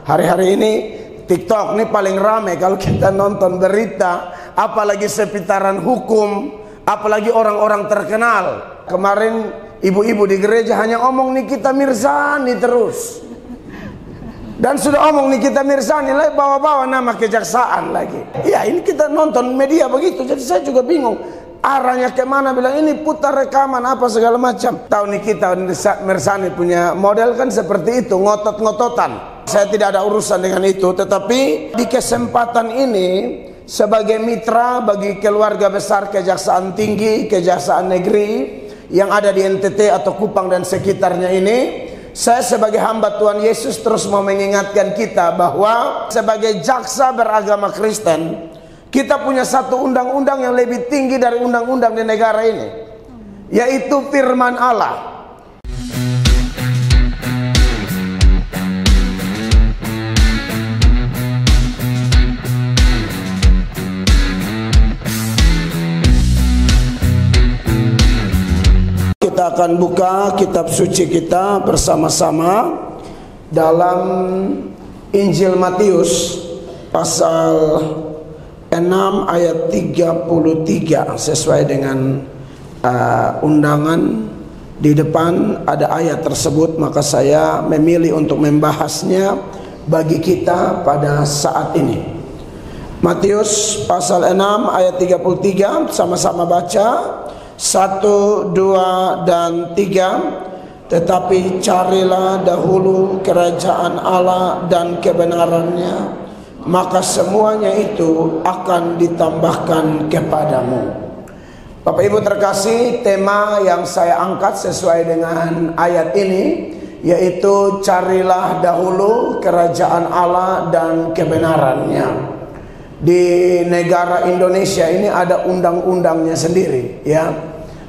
Hari-hari ini TikTok ini paling ramai kalau kita nonton berita, apalagi seputaran hukum, apalagi orang-orang terkenal. Kemarin ibu-ibu di gereja hanya omong Nikita Mirzani terus. Dan sudah omong Nikita Mirzani lagi bawa-bawa nama kejaksaan lagi. Ya ini kita nonton media begitu, jadi saya juga bingung. Arahnya kemana, bilang ini putar rekaman apa segala macam. Tahu Nikita Mirzani punya model kan seperti itu, ngotot-ngototan. Saya tidak ada urusan dengan itu, tetapi di kesempatan ini sebagai mitra bagi keluarga besar Kejaksaan Tinggi, Kejaksaan Negeri yang ada di NTT atau Kupang dan sekitarnya ini, saya sebagai hamba Tuhan Yesus terus mau mengingatkan kita bahwa sebagai jaksa beragama Kristen, kita punya satu undang-undang yang lebih tinggi dari undang-undang di negara ini, yaitu firman Allah. Kita akan buka kitab suci kita bersama-sama dalam Injil Matius pasal 6 ayat 33 sesuai dengan undangan di depan ada ayat tersebut, maka saya memilih untuk membahasnya bagi kita pada saat ini. Matius pasal 6 ayat 33, sama-sama baca 1, 2, dan 3. Tetapi carilah dahulu kerajaan Allah dan kebenarannya, maka semuanya itu akan ditambahkan kepadamu. Bapak Ibu terkasih, tema yang saya angkat sesuai dengan ayat ini, yaitu carilah dahulu kerajaan Allah dan kebenarannya. Di negara Indonesia ini ada undang-undangnya sendiri, ya.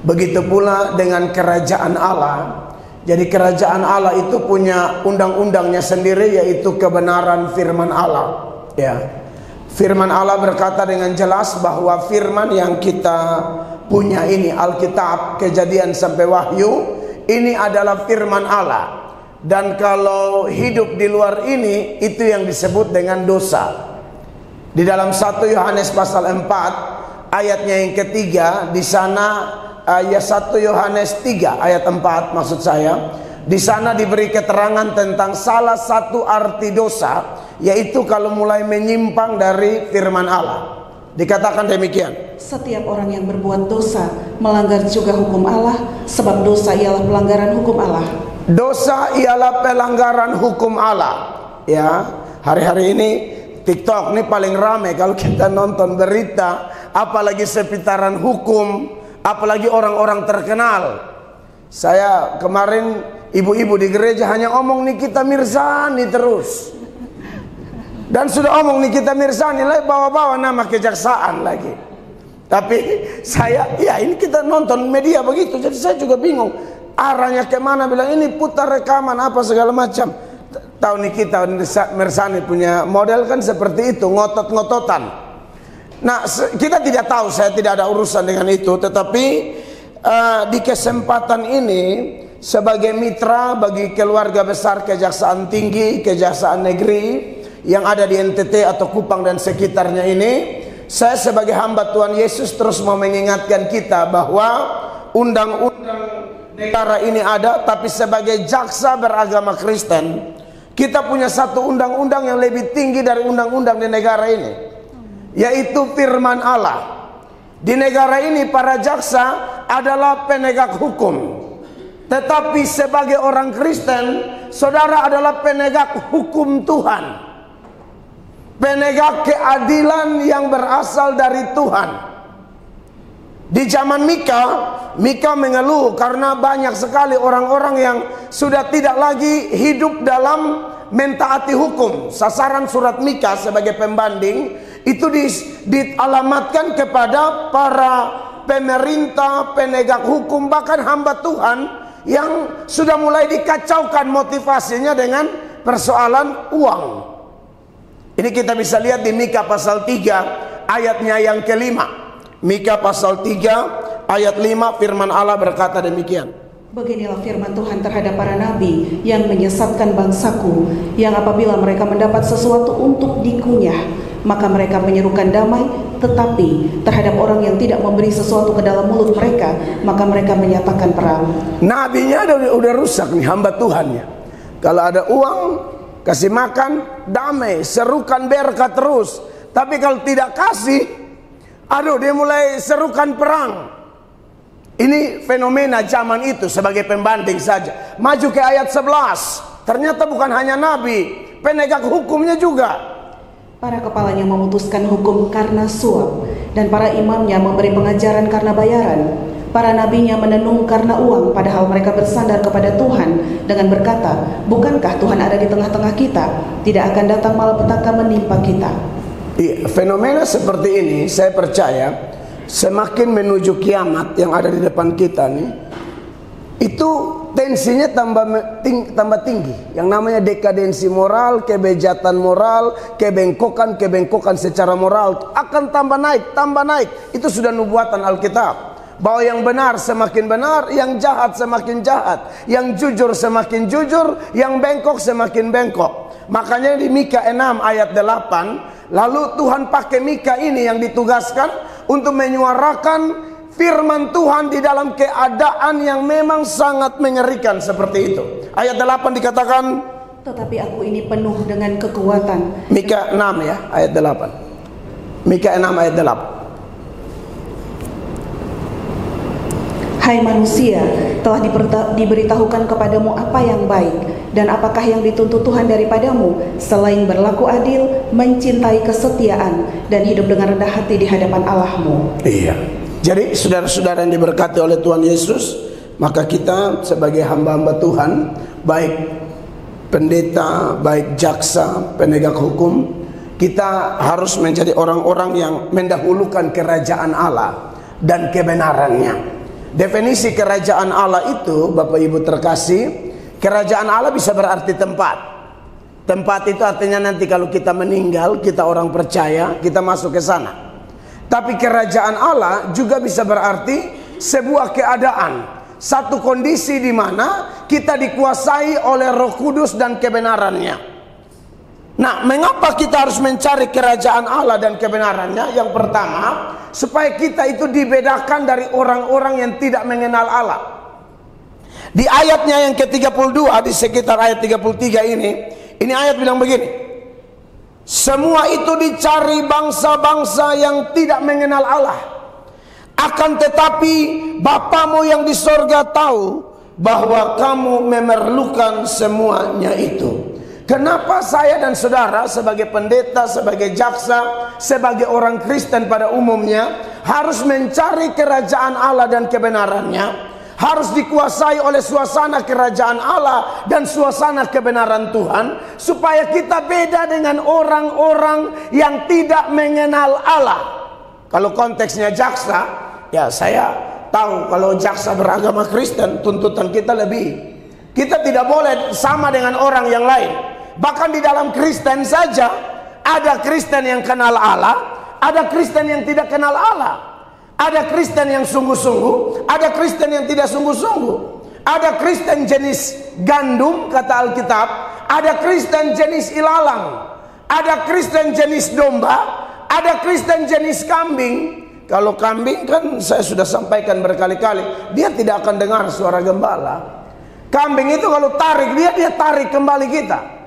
Begitu pula dengan kerajaan Allah. Jadi kerajaan Allah itu punya undang-undangnya sendiri, yaitu kebenaran firman Allah, ya. Firman Allah berkata dengan jelas bahwa firman yang kita punya ini, Alkitab, Kejadian sampai Wahyu, ini adalah firman Allah. Dan kalau hidup di luar ini, itu yang disebut dengan dosa. Di dalam 1 Yohanes pasal 4 ayatnya yang ketiga, di sana ayat 1 Yohanes 3 ayat 4 maksud saya, di sana diberi keterangan tentang salah satu arti dosa, yaitu kalau mulai menyimpang dari firman Allah. Dikatakan demikian, setiap orang yang berbuat dosa melanggar juga hukum Allah, sebab dosa ialah pelanggaran hukum Allah. Dosa ialah pelanggaran hukum Allah, ya. Hari-hari ini TikTok ini paling ramai kalau kita nonton berita, apalagi seputaran hukum, apalagi orang-orang terkenal. Saya kemarin ibu-ibu di gereja hanya omong Nikita Mirzani terus. Dan sudah omong Nikita Mirzani lagi bawa-bawa nama kejaksaan lagi. Tapi saya, ya ini kita nonton media begitu, jadi saya juga bingung. Arahnya kemana, bilang ini putar rekaman apa segala macam. Tahu Nikita Mirzani punya model kan seperti itu, ngotot-ngototan. Nah, kita tidak tahu, saya tidak ada urusan dengan itu, tetapi di kesempatan ini sebagai mitra bagi keluarga besar Kejaksaan Tinggi, Kejaksaan Negeri yang ada di NTT atau Kupang dan sekitarnya ini, saya sebagai hamba Tuhan Yesus terus mau mengingatkan kita bahwa undang-undang negara ini ada, tapi sebagai jaksa beragama Kristen, kita punya satu undang-undang yang lebih tinggi dari undang-undang di negara ini, yaitu firman Allah. Di negara ini para jaksa adalah penegak hukum, tetapi sebagai orang Kristen, saudara adalah penegak hukum Tuhan, penegak keadilan yang berasal dari Tuhan. Di zaman Mika mengeluh karena banyak sekali orang-orang yang sudah tidak lagi hidup dalam mentaati hukum. Sasaran surat Mika sebagai pembanding itu dialamatkan kepada para pemerintah, penegak hukum, bahkan hamba Tuhan yang sudah mulai dikacaukan motivasinya dengan persoalan uang. Ini kita bisa lihat di Mika pasal 3 ayatnya yang kelima. Mika pasal 3 ayat 5, firman Allah berkata demikian. Beginilah firman Tuhan terhadap para nabi yang menyesatkan bangsaku, yang apabila mereka mendapat sesuatu untuk dikunyah, maka mereka menyerukan damai, tetapi terhadap orang yang tidak memberi sesuatu ke dalam mulut mereka, maka mereka menyatakan perang. Nabinya udah rusak nih, hamba Tuhannya. Kalau ada uang, kasih makan, damai, serukan berkat terus. Tapi kalau tidak kasih, aduh, dia mulai serukan perang. Ini fenomena zaman itu sebagai pembanding saja. Maju ke ayat 11. Ternyata bukan hanya nabi, penegak hukumnya juga. Para kepalanya memutuskan hukum karena suap, dan para imamnya memberi pengajaran karena bayaran. Para nabinya menenung karena uang, padahal mereka bersandar kepada Tuhan dengan berkata, bukankah Tuhan ada di tengah-tengah kita? Tidak akan datang malapetaka menimpa kita. Fenomena seperti ini saya percaya semakin menuju kiamat yang ada di depan kita nih, itu tensinya tambah tinggi. Yang namanya dekadensi moral, kebejatan moral, kebengkokan secara moral akan tambah naik. Itu sudah nubuatan Alkitab. Bahwa yang benar semakin benar, yang jahat semakin jahat, yang jujur semakin jujur, yang bengkok semakin bengkok. Makanya di Mika 6 ayat 8, lalu Tuhan pakai Mika ini yang ditugaskan untuk menyuarakan firman Tuhan di dalam keadaan yang memang sangat mengerikan seperti itu. Ayat 8 dikatakan, tetapi aku ini penuh dengan kekuatan. Mika 6 ya, ayat 8. Mika 6 ayat 8. Hai manusia, telah diberitahukan kepadamu apa yang baik, dan apakah yang dituntut Tuhan daripadamu, selain berlaku adil, mencintai kesetiaan, dan hidup dengan rendah hati di hadapan Allahmu. Iya. Jadi saudara-saudara yang diberkati oleh Tuhan Yesus, maka kita sebagai hamba-hamba Tuhan, baik pendeta, baik jaksa, penegak hukum, kita harus menjadi orang-orang yang mendahulukan kerajaan Allah dan kebenarannya. Definisi kerajaan Allah itu, Bapak Ibu terkasih, kerajaan Allah bisa berarti tempat. Tempat itu artinya nanti kalau kita meninggal, kita orang percaya, kita masuk ke sana. Tapi kerajaan Allah juga bisa berarti sebuah keadaan, satu kondisi di mana kita dikuasai oleh Roh Kudus dan kebenarannya. Nah, mengapa kita harus mencari kerajaan Allah dan kebenarannya? Yang pertama, supaya kita itu dibedakan dari orang-orang yang tidak mengenal Allah. Di ayatnya yang ke-32, di sekitar ayat 33 ini ayat bilang begini, semua itu dicari bangsa-bangsa yang tidak mengenal Allah. Akan tetapi Bapamu yang di sorga tahu bahwa kamu memerlukan semuanya itu. Kenapa saya dan saudara sebagai pendeta, sebagai jaksa, sebagai orang Kristen pada umumnya harus mencari kerajaan Allah dan kebenarannya, harus dikuasai oleh suasana kerajaan Allah dan suasana kebenaran Tuhan, supaya kita beda dengan orang-orang yang tidak mengenal Allah. Kalau konteksnya jaksa, ya saya tahu kalau jaksa beragama Kristen tuntutan kita lebih. Kita tidak boleh sama dengan orang yang lain. Bahkan di dalam Kristen saja ada Kristen yang kenal Allah, ada Kristen yang tidak kenal Allah. Ada Kristen yang sungguh-sungguh, ada Kristen yang tidak sungguh-sungguh. Ada Kristen jenis gandum kata Alkitab, ada Kristen jenis ilalang, ada Kristen jenis domba, ada Kristen jenis kambing. Kalau kambing kan saya sudah sampaikan berkali-kali, dia tidak akan dengar suara gembala. Kambing itu kalau tarik dia tarik kembali kita.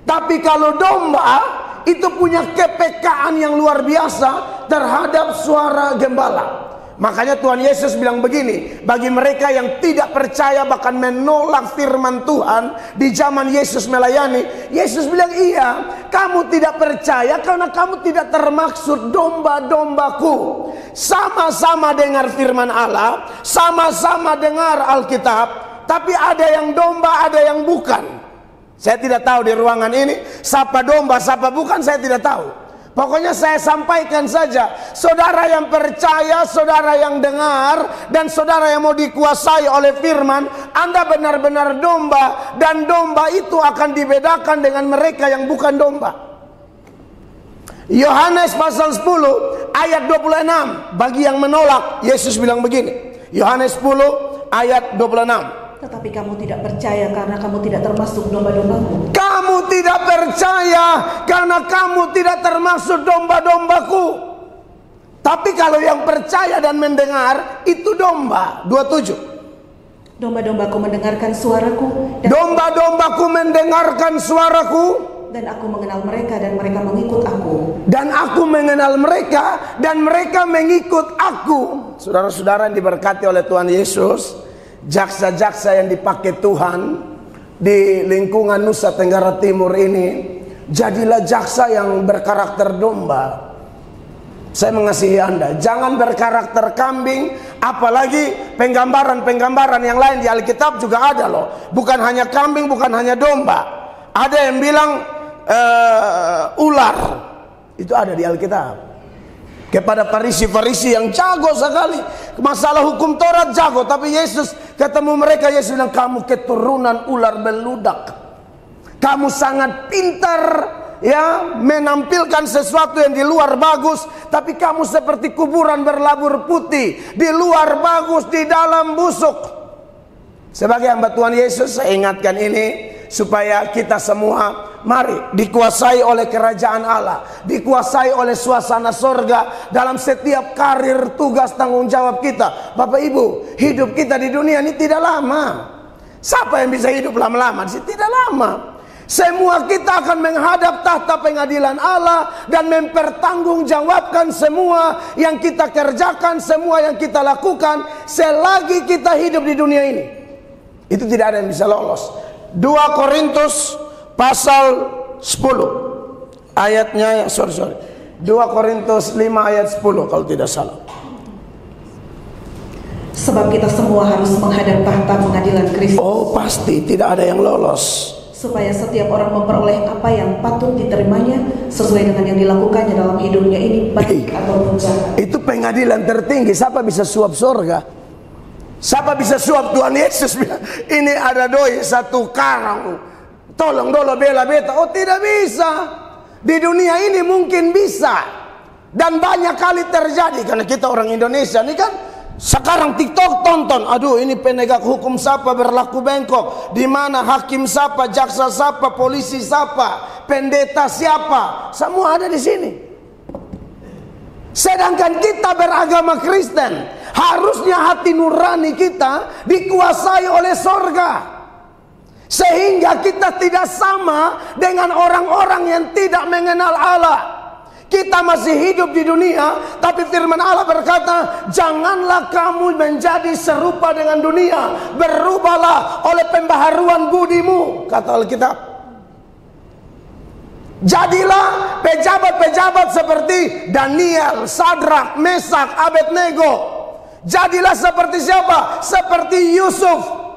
Tapi kalau domba itu punya kepekaan yang luar biasa terhadap suara gembala. Makanya Tuhan Yesus bilang begini, bagi mereka yang tidak percaya bahkan menolak firman Tuhan di zaman Yesus melayani, Yesus bilang, iya, kamu tidak percaya karena kamu tidak termaksud domba-dombaku. Sama-sama dengar firman Allah, sama-sama dengar Alkitab, tapi ada yang domba, ada yang bukan. Saya tidak tahu di ruangan ini siapa domba, siapa bukan, saya tidak tahu. Pokoknya saya sampaikan saja, saudara yang percaya, saudara yang dengar, dan saudara yang mau dikuasai oleh firman, Anda benar-benar domba, dan domba itu akan dibedakan dengan mereka yang bukan domba. Yohanes pasal 10 ayat 26, bagi yang menolak, Yesus bilang begini. Yohanes 10 ayat 26. Tetapi kamu tidak percaya karena kamu tidak termasuk domba-dombaku. Kamu tidak percaya karena kamu tidak termasuk domba-dombaku. Tapi kalau yang percaya dan mendengar itu domba. 27. Domba-dombaku mendengarkan suaraku. Domba-dombaku mendengarkan suaraku. Dan aku mengenal mereka dan mereka mengikut aku. Dan aku mengenal mereka dan mereka mengikut aku. Saudara-saudara yang diberkati oleh Tuhan Yesus, jaksa-jaksa yang dipakai Tuhan di lingkungan Nusa Tenggara Timur ini, jadilah jaksa yang berkarakter domba. Saya mengasihi Anda, jangan berkarakter kambing. Apalagi penggambaran-penggambaran yang lain di Alkitab juga ada loh. Bukan hanya kambing, bukan hanya domba. Ada yang bilang ular. Itu ada di Alkitab. Kepada Farisi-Farisi yang jago sekali masalah hukum Taurat, jago. Tapi Yesus ketemu mereka, Yesus bilang, kamu keturunan ular beludak. Kamu sangat pintar ya menampilkan sesuatu yang di luar bagus, tapi kamu seperti kuburan berlabur putih, di luar bagus, di dalam busuk. Sebagai hamba Tuhan Yesus, saya ingatkan ini supaya kita semua mari dikuasai oleh kerajaan Allah, dikuasai oleh suasana sorga dalam setiap karir, tugas, tanggung jawab kita. Bapak Ibu, hidup kita di dunia ini tidak lama. Siapa yang bisa hidup lama-lama? Tidak lama. Semua kita akan menghadap tahta pengadilan Allah dan mempertanggungjawabkan semua yang kita kerjakan, semua yang kita lakukan selagi kita hidup di dunia ini. Itu tidak ada yang bisa lolos. 2 Korintus pasal 10 ayatnya 2 Korintus 5 ayat 10 kalau tidak salah. Sebab kita semua harus menghadap tahta pengadilan Kristus. Oh pasti tidak ada yang lolos. Supaya setiap orang memperoleh apa yang patut diterimanya sesuai dengan yang dilakukannya dalam hidupnya ini, baik ataupun jahat. Itu pengadilan tertinggi. Siapa bisa suap surga? Siapa bisa suap Tuhan Yesus? Ini ada doi 1 karang, tolong dolo bela beta. Oh tidak bisa. Di dunia ini mungkin bisa, dan banyak kali terjadi karena kita orang Indonesia ini kan. Sekarang TikTok tonton, aduh ini penegak hukum siapa berlaku bengkok, di mana hakim siapa, jaksa siapa, polisi siapa, pendeta siapa, semua ada di sini. Sedangkan kita beragama Kristen, harusnya hati nurani kita dikuasai oleh sorga, sehingga kita tidak sama dengan orang-orang yang tidak mengenal Allah. Kita masih hidup di dunia, tapi firman Allah berkata, janganlah kamu menjadi serupa dengan dunia, berubahlah oleh pembaharuan budimu, kata Alkitab. Jadilah pejabat-pejabat seperti Daniel, Sadrak, Mesak, Abednego. Jadilah seperti siapa? Seperti Yusuf.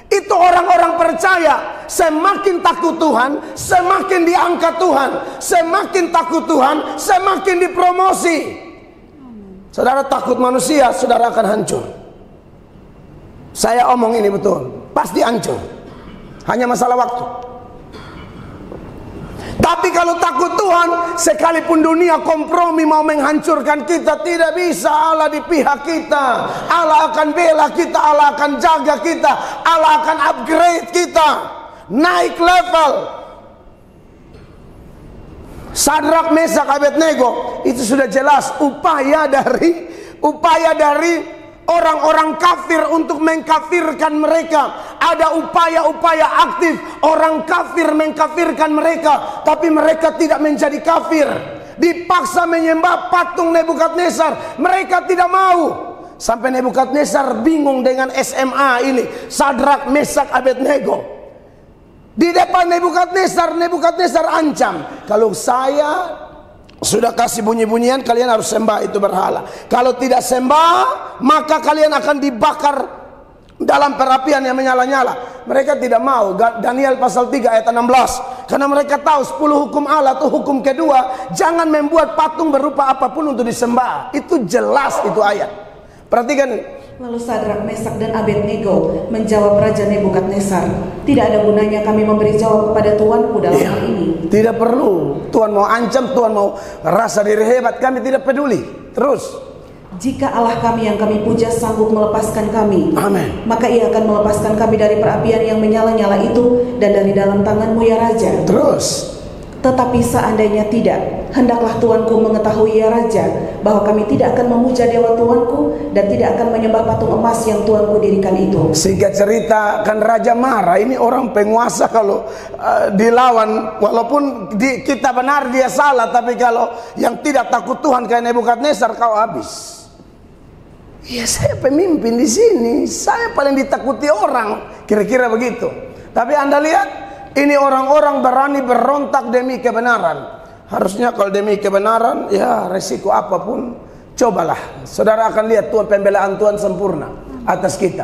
Itu orang-orang percaya. Semakin takut Tuhan, semakin diangkat Tuhan. Semakin takut Tuhan, semakin dipromosi. Saudara takut manusia, saudara akan hancur. Saya omong ini betul, pasti hancur. Hanya masalah waktu. Tapi kalau takut Tuhan, sekalipun dunia kompromi mau menghancurkan kita, tidak bisa. Allah di pihak kita. Allah akan bela kita, Allah akan jaga kita, Allah akan upgrade kita, naik level. Sadrak, Mesak, Abednego, itu sudah jelas upaya dari orang-orang kafir untuk mengkafirkan mereka. Ada upaya-upaya aktif orang kafir mengkafirkan mereka, tapi mereka tidak menjadi kafir. Dipaksa menyembah patung Nebukadnezar, mereka tidak mau. Sampai Nebukadnezar bingung dengan SMA ini, Sadrak, Mesak, Abednego. Di depan Nebukadnezar ancam, kalau saya sudah kasih bunyi-bunyian, kalian harus sembah itu berhala. Kalau tidak sembah, maka kalian akan dibakar dalam perapian yang menyala-nyala. Mereka tidak mau. Daniel pasal 3 ayat 16. Karena mereka tahu 10 hukum Allah itu hukum kedua, jangan membuat patung berupa apapun untuk disembah. Itu jelas itu ayat. Perhatikan. Lalu Sadrak, Mesak, dan Abednego menjawab Raja Nebukadnezar, tidak ada gunanya kami memberi jawab kepada Tuanku dalam hal ini. Tidak perlu. Tuhan mau ancam, Tuhan mau rasa diri hebat, kami tidak peduli. Terus, Jika Allah kami yang kami puja sanggup melepaskan kami, Amin, maka Ia akan melepaskan kami dari perapian yang menyala-nyala itu dan dari dalam tangan-Mu ya Raja. Terus, Tetapi seandainya tidak, hendaklah Tuanku mengetahui ya Raja, bahwa kami tidak akan memuja dewa Tuanku dan tidak akan menyembah patung emas yang Tuanku dirikan itu. singkat cerita, kan raja marah. Ini orang penguasa kalau dilawan, walaupun kita benar dia salah, tapi kalau yang tidak takut Tuhan kayak Nebukadnezar, kau habis. Ya, saya pemimpin di sini, saya paling ditakuti orang, kira-kira begitu. Tapi Anda lihat, ini orang-orang berani berontak demi kebenaran. Harusnya kalau demi kebenaran, ya resiko apapun, cobalah. Saudara akan lihat Tuhan, pembelaan Tuhan sempurna atas kita.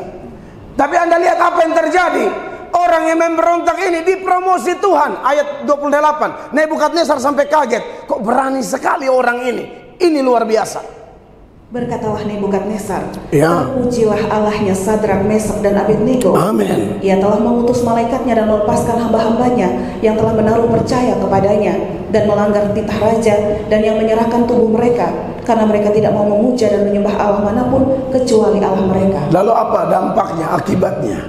Tapi Anda lihat apa yang terjadi. Orang yang memberontak ini dipromosi Tuhan. Ayat 28, Nebukadnezar sampai kaget. Kok berani sekali orang ini. Ini luar biasa. Berkatalah Nebukadnezar, Ya. terpujilah Allahnya Sadrak, Mesak, dan Abednego. Amin. Ia telah mengutus malaikatnya dan melepaskan hamba-hambanya yang telah menaruh percaya kepadanya dan melanggar titah raja, dan yang menyerahkan tubuh mereka karena mereka tidak mau memuja dan menyembah Allah manapun kecuali Allah mereka. Lalu apa dampaknya, akibatnya?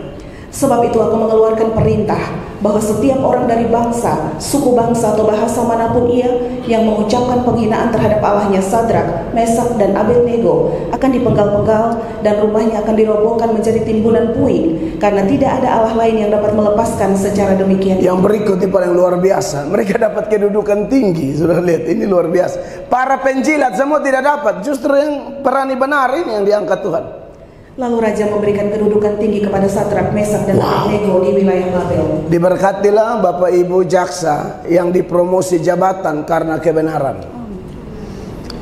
Sebab itu aku mengeluarkan perintah bahwa setiap orang dari bangsa, suku bangsa atau bahasa manapun ia yang mengucapkan penghinaan terhadap Allahnya Sadrak, Mesak, dan Abednego akan dipenggal-penggal dan rumahnya akan dirobohkan menjadi timbunan puing, karena tidak ada Allah lain yang dapat melepaskan secara demikian. Yang berikut ini paling luar biasa. Mereka dapat kedudukan tinggi. Sudah lihat, ini luar biasa. Para penjilat semua tidak dapat. Justru yang berani benar ini yang diangkat Tuhan. Lalu raja memberikan kedudukan tinggi kepada Sadrak, Mesak, dan Abednego di wilayah Babel. Diberkatilah Bapak Ibu jaksa yang dipromosi jabatan karena kebenaran.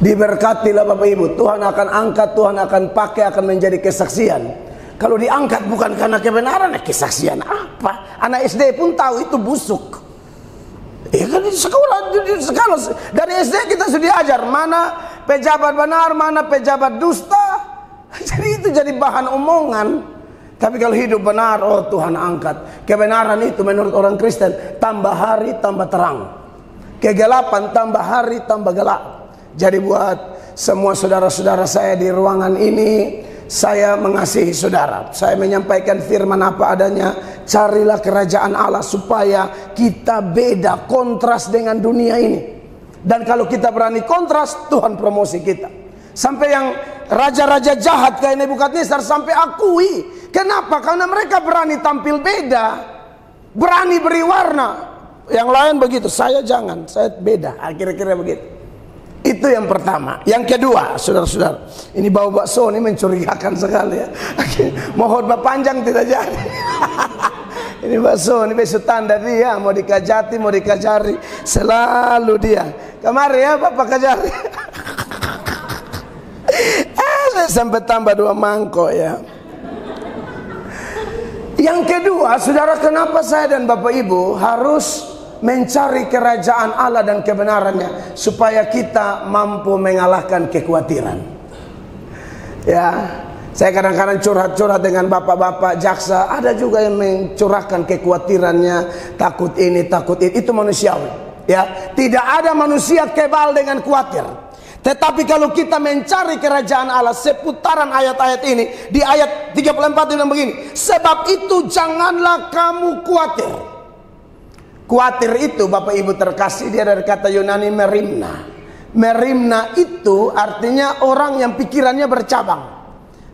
Diberkatilah Bapak Ibu, Tuhan akan angkat, Tuhan akan pakai, akan menjadi kesaksian. Kalau diangkat bukan karena kebenaran, kesaksian apa? Anak SD pun tahu itu busuk. Ya kan di sekolah dari SD kita sudah ajar mana pejabat benar, mana pejabat dusta. Jadi itu jadi bahan omongan. Tapi kalau hidup benar, oh Tuhan angkat. Kebenaran itu menurut orang Kristen, tambah hari tambah terang. Kegelapan tambah hari tambah gelap. Jadi buat semua saudara-saudara saya di ruangan ini, saya mengasihi saudara. Saya menyampaikan firman apa adanya. Carilah kerajaan Allah supaya kita beda, kontras dengan dunia ini. Dan kalau kita berani kontras, Tuhan promosi kita. Sampai yang raja-raja jahat kayak Nebukadnezar sampai akui. Kenapa? Karena mereka berani tampil beda, berani beri warna. Yang lain begitu, saya jangan, saya beda. Kira-kira begitu. Itu yang pertama. Yang kedua, saudara-saudara, ini bau bakso ini mencurigakan sekali ya. Mau khotbah panjang tidak jadi. Ini bakso, ini bakso tanda dia, mau dikajati, mau dikajari, selalu dia. Kemarin ya Bapak kajari. Saya sampai tambah 2 mangkok ya. Yang kedua, saudara, kenapa saya dan Bapak Ibu harus mencari kerajaan Allah dan kebenarannya supaya kita mampu mengalahkan kekhawatiran. Ya, saya kadang-kadang curhat-curhat dengan bapak-bapak jaksa. Ada juga yang mencurahkan kekhawatirannya, takut ini, takut itu manusiawi. Ya, tidak ada manusia kebal dengan khawatir. Tetapi kalau kita mencari kerajaan Allah, seputaran ayat-ayat ini, di ayat 34 bilang begini, sebab itu janganlah kamu khawatir. Khawatir itu Bapak Ibu terkasih, dia dari kata Yunani merimna. Merimna itu artinya orang yang pikirannya bercabang.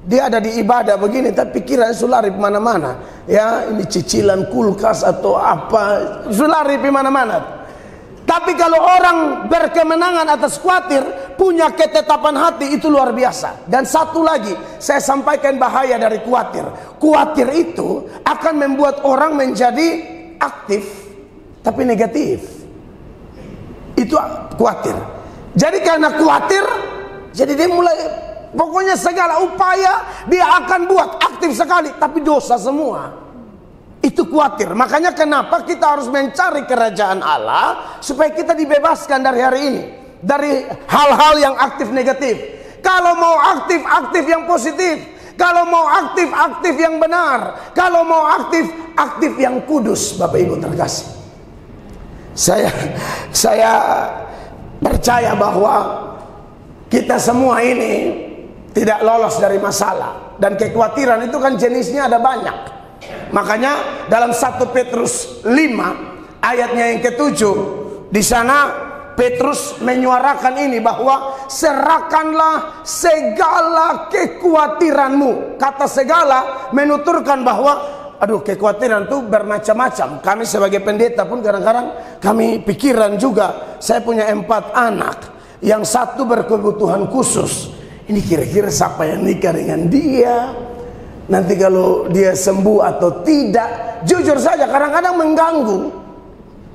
Dia ada di ibadah begini, tapi pikirannya sulari mana-mana. Ya, ini cicilan kulkas atau apa, sulari mana-mana. Tapi kalau orang berkemenangan atas khawatir, punya ketetapan hati, itu luar biasa. Dan satu lagi, saya sampaikan bahaya dari khawatir. Khawatir itu akan membuat orang menjadi aktif, tapi negatif. Itu khawatir. Jadi karena khawatir, jadi dia mulai, pokoknya segala upaya dia akan buat aktif sekali, tapi dosa semua. Itu khawatir. Makanya kenapa kita harus mencari kerajaan Allah supaya kita dibebaskan dari hari ini, dari hal-hal yang aktif negatif. Kalau mau aktif, aktif yang positif. Kalau mau aktif, aktif yang benar. Kalau mau aktif, aktif yang kudus. Bapak Ibu terkasih, saya percaya bahwa kita semua ini tidak lolos dari masalah. Dan kekhawatiran itu kan jenisnya ada banyak. Makanya dalam 1 Petrus 5 ayatnya yang ke-7, di sana Petrus menyuarakan ini, bahwa serahkanlah segala kekhawatiranmu. Kata segala menuturkan bahwa kekhawatiran itu bermacam-macam. Kami sebagai pendeta pun kadang-kadang kami pikiran juga. Saya punya 4 anak, yang 1 berkebutuhan khusus. Ini kira-kira siapa yang nikah dengan dia? Nanti kalau dia sembuh atau tidak. Jujur saja kadang-kadang mengganggu.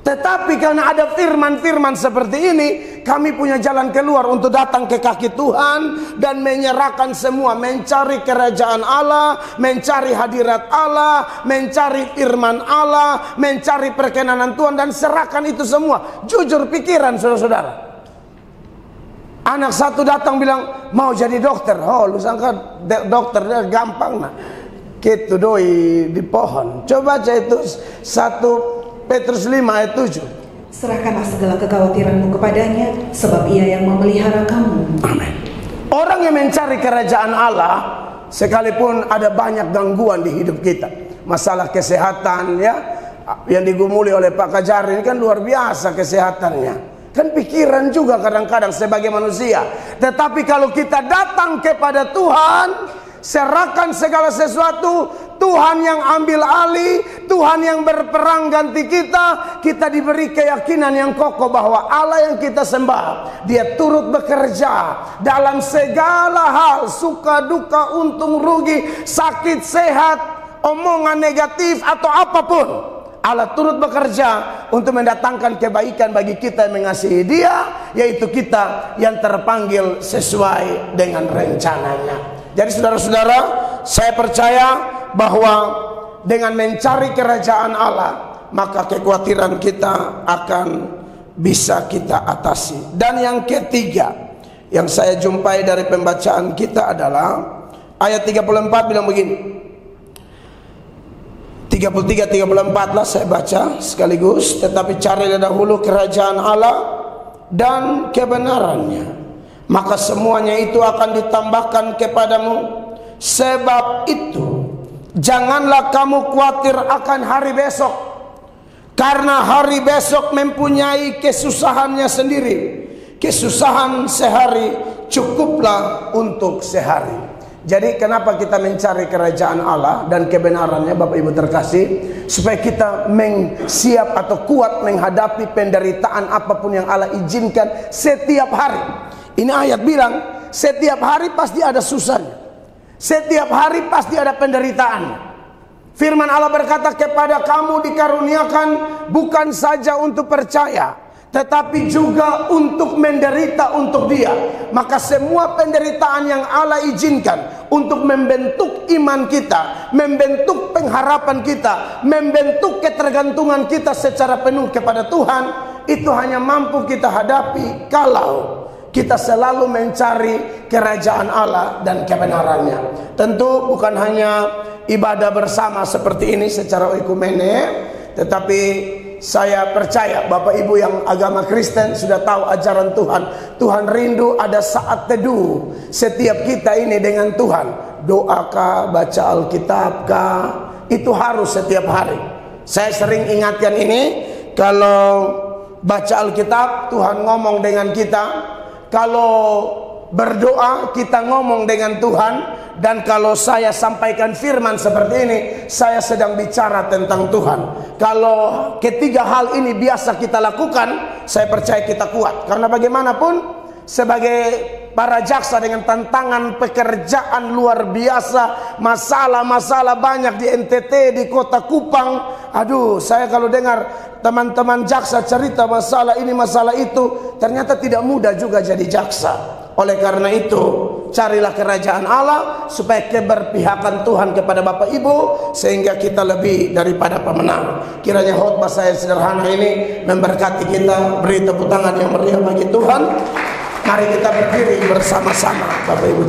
Tetapi karena ada firman-firman seperti ini, kami punya jalan keluar untuk datang ke kaki Tuhan dan menyerahkan semua, mencari kerajaan Allah, mencari hadirat Allah, mencari firman Allah, mencari perkenanan Tuhan, dan serahkan itu semua. Jujur pikiran saudara-saudara. Anak 1 datang bilang mau jadi dokter. Oh, lu sangka dokter gampang nah. Gitu doi di pohon. Coba aja itu 1 Petrus 5 ayat 7. Serahkanlah segala kekhawatiranmu kepadanya, sebab ia yang memelihara kamu. Amin. Orang yang mencari kerajaan Allah, sekalipun ada banyak gangguan di hidup kita, masalah kesehatan ya, yang digumuli oleh Pak Kajar ini kan luar biasa kesehatannya. Kan pikiran juga kadang-kadang sebagai manusia. Tetapi kalau kita datang kepada Tuhan, serahkan segala sesuatu, Tuhan yang ambil alih, Tuhan yang berperang ganti kita, kita diberi keyakinan yang kokoh bahwa Allah yang kita sembah, Dia turut bekerja dalam segala hal, suka duka, untung rugi, sakit sehat, omongan negatif atau apapun. Allah turut bekerja untuk mendatangkan kebaikan bagi kita yang mengasihi Dia, yaitu kita yang terpanggil sesuai dengan rencananya. Jadi saudara-saudara, saya percaya bahwa dengan mencari kerajaan Allah, maka kekhawatiran kita akan bisa kita atasi. Dan yang ketiga yang saya jumpai dari pembacaan kita adalah ayat 34 bilang begini. 33-34 lah saya baca sekaligus. Tetapi carilah dahulu kerajaan Allah dan kebenarannya, maka semuanya itu akan ditambahkan kepadamu. Sebab itu janganlah kamu khawatir akan hari besok, karena hari besok mempunyai kesusahannya sendiri. Kesusahan sehari cukuplah untuk sehari. Jadi kenapa kita mencari kerajaan Allah dan kebenarannya, Bapak Ibu terkasih? Supaya kita siap atau kuat menghadapi penderitaan apapun yang Allah izinkan setiap hari. Ini ayat bilang setiap hari pasti ada susahnya, setiap hari pasti ada penderitaan. Firman Allah berkata, kepada kamu dikaruniakan bukan saja untuk percaya, tetapi juga untuk menderita untuk Dia. Maka semua penderitaan yang Allah izinkan untuk membentuk iman kita, membentuk pengharapan kita, membentuk ketergantungan kita secara penuh kepada Tuhan, itu hanya mampu kita hadapi kalau kita selalu mencari kerajaan Allah dan kebenarannya. Tentu bukan hanya ibadah bersama seperti ini secara ekumene, tetapi saya percaya Bapak Ibu yang agama Kristen sudah tahu ajaran Tuhan. Tuhan rindu ada saat teduh setiap kita ini dengan Tuhan. Doakah, baca Alkitabkah, itu harus setiap hari. Saya sering ingatkan ini, kalau baca Alkitab Tuhan ngomong dengan kita, kalau berdoa kita ngomong dengan Tuhan, dan kalau saya sampaikan firman seperti ini, saya sedang bicara tentang Tuhan. Kalau ketiga hal ini biasa kita lakukan, saya percaya kita kuat. Karena bagaimanapun sebagai para jaksa dengan tantangan pekerjaan luar biasa, masalah-masalah banyak di NTT, di kota Kupang. Aduh, saya kalau dengar teman-teman jaksa cerita masalah ini masalah itu, ternyata tidak mudah juga jadi jaksa. Oleh karena itu, carilah kerajaan Allah supaya keberpihakan Tuhan kepada Bapak Ibu, sehingga kita lebih daripada pemenang. Kiranya khotbah saya sederhana ini memberkati kita. Beri tepuk tangan yang meriah bagi Tuhan. Mari kita berdiri bersama-sama Bapak Ibu.